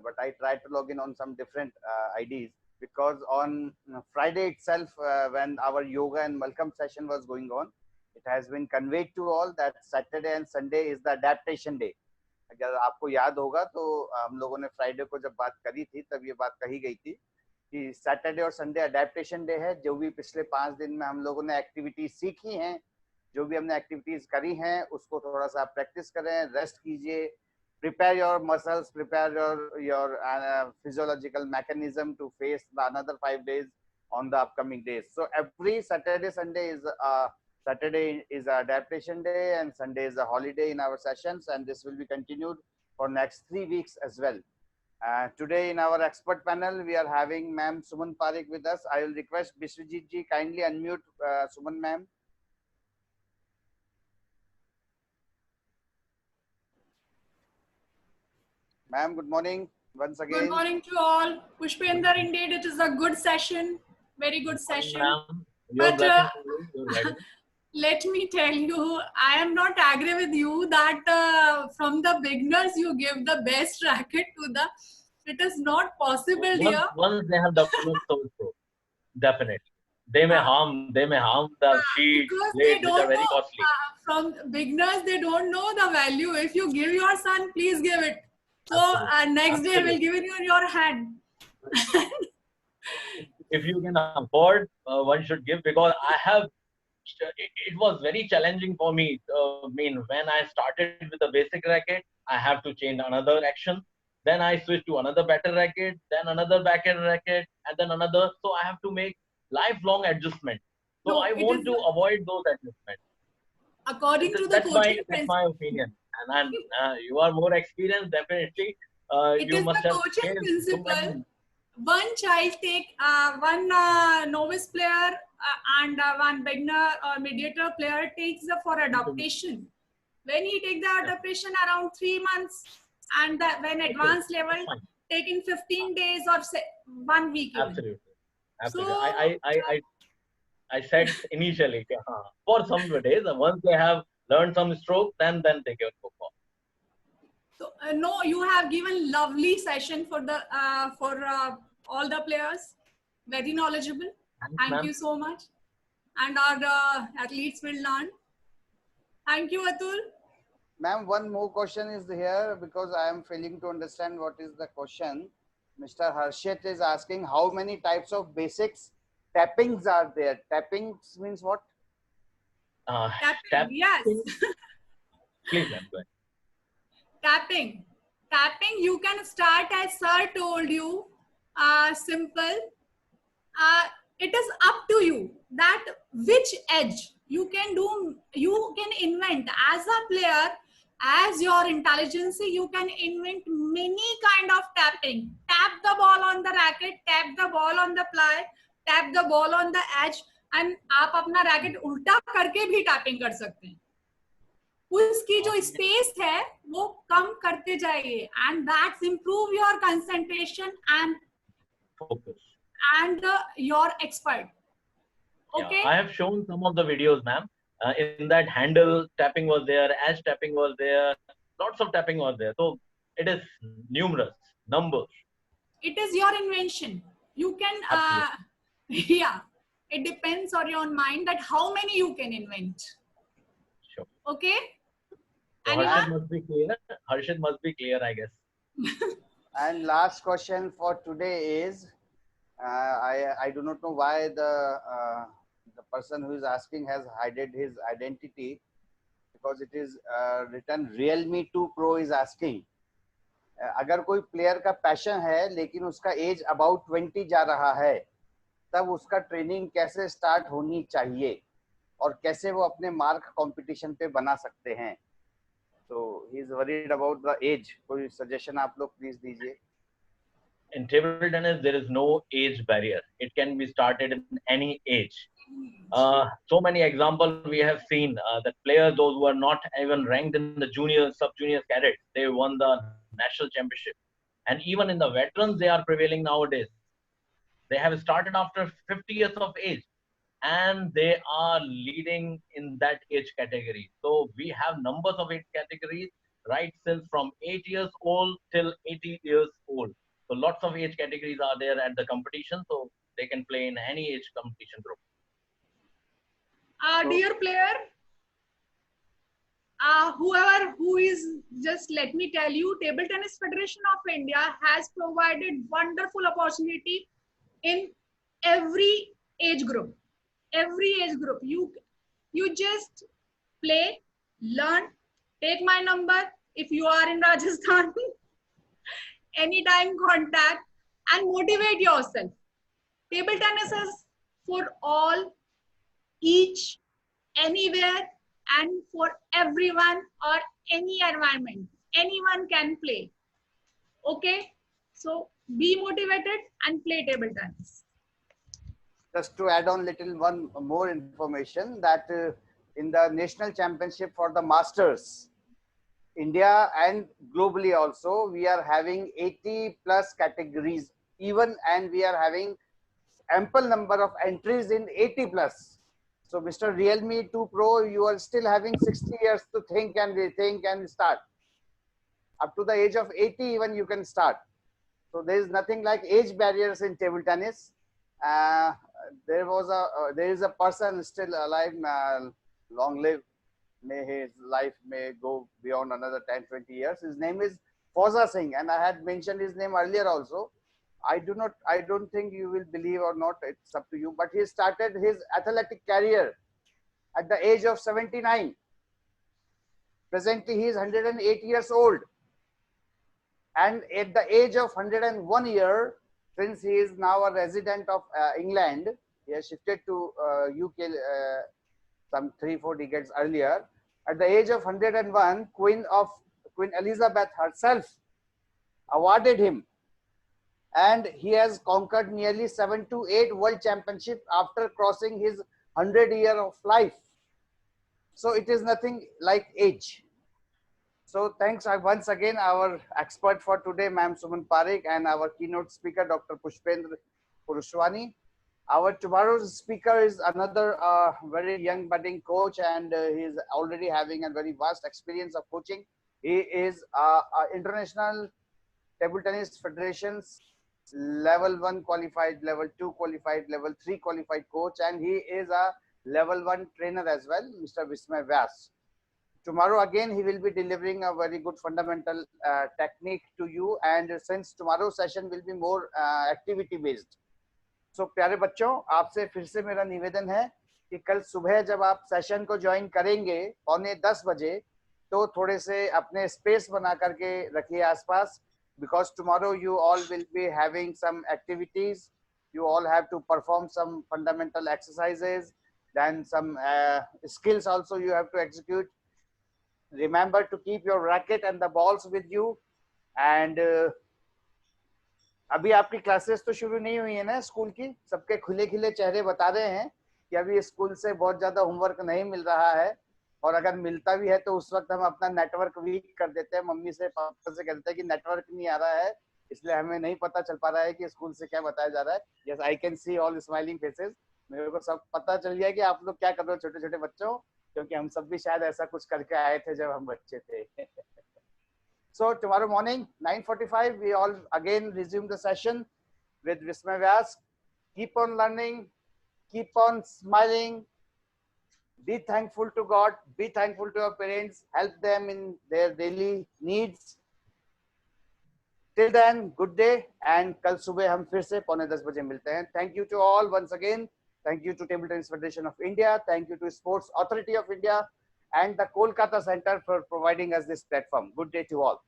Speaker 2: but I tried to log in on some different IDs, because on Friday itself, when our yoga and Malcolm session was going on, it has been conveyed to all that Saturday and Sunday is the adaptation day. अगर आपको याद होगा तो हम लोगों ने Friday को जब बात करी थी तब ये बात कही गई थी कि सैटरडे और संडे अडेप्टेशन डे है। जो भी पिछले 5 दिन में हम लोगों ने एक्टिविटीज सीखी हैं, जो भी हमने एक्टिविटीज करी हैं, उसको थोड़ा सा प्रैक्टिस करें, रेस्ट कीजिए, prepare your muscles, prepare your physiological mechanism to face the another 5 days on the upcoming days. So every Saturday, Sunday is Saturday is a adaptation day and Sunday is a holiday in our sessions, and this will be continued for next 3 weeks as well. Today in our expert panel, we are having Ma'am Suman Parekh with us. I will request Biswajit ji kindly unmute Suman ma'am. Ma'am, good morning once again.
Speaker 5: Good morning to all. Pushpendra, indeed, it is a good session, very good session. But let me tell you, I am not agree with you that from the beginners you give the best racket to the. It is not possible here.
Speaker 4: Once they have developed also, definitely. They may harm the sheets, blades, which are very costly.
Speaker 5: From beginners, they don't know the value. If you give your son, please give it. So next day we'll give it in your hand.
Speaker 4: If you can afford, one should give, because I have. It was very challenging for me. When I started with the basic racket, I have to change another action. Then I switch to another better racket, then another backhand racket, and then another. So I have to make lifelong adjustment. So I want to avoid those adjustments.
Speaker 5: According to the coaching
Speaker 4: that's my opinion. And you are more experienced, definitely.
Speaker 5: It is the coaching principle. One child take one novice player and one beginner or mediator player takes for adaptation. When he take the adaptation around 3 months, and when advanced level taking 15 days or 1 week.
Speaker 4: Absolutely. Absolutely. So, I said initially for some days, once they have learned some stroke, then they can go for.
Speaker 5: So no, you have given lovely session for the all the players, very knowledgeable. Thank you so much, and our athletes will learn. Thank you, Atul.
Speaker 2: Ma'am, one more question is here, because I am failing to understand what is the question. Mr. Harshit is asking how many types of basics tappings are there. Tappings means what?
Speaker 5: Tapping, yes.
Speaker 4: Please, ma'am, go ahead.
Speaker 5: Tapping, you can start as sir told you, simple. It is up to you that which edge you can do, you can invent as a player, as your intelligence, you can invent many kind of tapping. Tap the ball on the racket, tap the ball on the ply, tap the ball on the edge, and आप अपना racket उल्टा करके भी tapping कर सकते हैं. उसकी जो space है वो कम करते जाइए, and that's improve your concentration and
Speaker 4: focus
Speaker 5: and your expert. Okay.
Speaker 4: Yeah, I have shown some of the videos, ma'am. In that handle tapping was there, edge tapping was there, lots of tapping was there. So it is numerous numbers.
Speaker 5: It is your invention. You can, yeah, it depends on your mind that how many you can invent.
Speaker 4: Sure.
Speaker 5: Okay.
Speaker 4: So Harshit must be clear. Harshit must be clear, I guess.
Speaker 2: And last question for today is, I do not know why the person who is asking has hidden his identity, because it is written Realme 2 Pro is asking. अगर कोई player का passion है लेकिन उसका as about 20 जा रहा है, तब उसका ट्रेनिंग कैसे स्टार्ट होनी चाहिए और कैसे वो अपने मार्क कंपटीशन पे बना सकते हैं? So he is worried about the age. कोई सजेशन आप लोग प्लीज दीजिए.
Speaker 4: In table tennis, there is no age barrier. It can be started in any age. So many examples we have seen that players, those who are not even ranked in the junior, sub-junior cadets, they won the national championship. And even in the veterans, they are prevailing nowadays. They have started after 50 years of age, and they are leading in that age category. So we have numbers of age categories right since from 8 years old till 80 years old. So lots of age categories are there at the competition, so they can play in any age competition group.
Speaker 5: Dear player, whoever who is, just let me tell you, Table Tennis Federation of India has provided wonderful opportunity in every age group. Every age group, you just play, learn, take my number if you are in Rajasthan, anytime contact, and motivate yourself. Table tennis is for all, each, anywhere, and for everyone or any environment. Anyone can play. Okay? So be motivated and play table tennis.
Speaker 2: Just to add on little one more information that in the national championship for the masters, India and globally also, we are having 80 plus categories even, and we are having ample number of entries in 80 plus. So Mr. Realme 2 Pro, you are still having 60 years to think and rethink and start. Up to the age of 80 even you can start. So there is nothing like age barriers in table tennis. There is a person still alive, long live, may his life may go beyond another 10-20 years. His name is Fauza Singh, and I had mentioned his name earlier also. I don't think you will believe or not, it's up to you, but he started his athletic career at the age of 79. Presently he is 108 years old, and at the age of 101 year, since he is now a resident of England, he has shifted to UK some 3-4 decades earlier. At the age of 101, Queen Elizabeth herself awarded him, and he has conquered nearly 7 to 8 world championships after crossing his 100 year of life. So it is nothing like age. So thanks once again our expert for today, Ma'am Suman Parekh, and our keynote speaker, Dr. Pushpendra Puruswani. Our tomorrow's speaker is another very young budding coach, and he is already having a very vast experience of coaching. He is International Table Tennis Federation's level 1 qualified, level 2 qualified, level 3 qualified coach, and he is a level 1 trainer as well, Mr. Vismay Vyas. Tomorrow again he will be delivering a very good fundamental technique to you, and since tomorrow's session will be more activity based. So प्यारे बच्चों, आपसे फिर से मेरा निवेदन है कि कल सुबह जब आप सेशन को ज्वाइन करेंगे 9:45 बजे, तो थोड़े से अपने स्पेस बना करके रखिए आसपास, because tomorrow you all will be having some activities. You all have to perform some fundamental exercises, then some skills also you have to execute. Remember to keep your racket and the balls with you. And अभी आपकी classes तो शुरू नहीं हुई है ना school की, सबके खुले खिले चेहरे बता रहे हैं कि अभी स्कूल से बहुत ज्यादा होमवर्क नहीं मिल रहा है, और अगर मिलता भी है तो उस वक्त हम अपना नेटवर्क वीक कर देते हैं, मम्मी से पापा से कहते हैं कि नेटवर्क नहीं आ रहा है, इसलिए हमें नहीं पता चल पा रहा है कि स्कूल से क्या बताया जा रहा है. Yes, I can see all smiling faces. मेरे को सब पता चल गया कि आप लोग क्या कर रहे हो छोटे छोटे बच्चों, क्योंकि हम सब भी शायद ऐसा कुछ करके आए थे जब हम बच्चे थे. So tomorrow morning 9:45 we all again resume the session with Vismay Vyas. Keep on learning, keep on smiling, be thankful to God, be thankful to your parents, help them in their daily needs. Till then, good day, and कल सुबह हम फिर से 9:45 बजे मिलते हैं. Thank you to all once again. Thank you to Table Tennis Federation of India. Thank you to Sports Authority of India and the Kolkata Center for providing us this platform. Good day to all.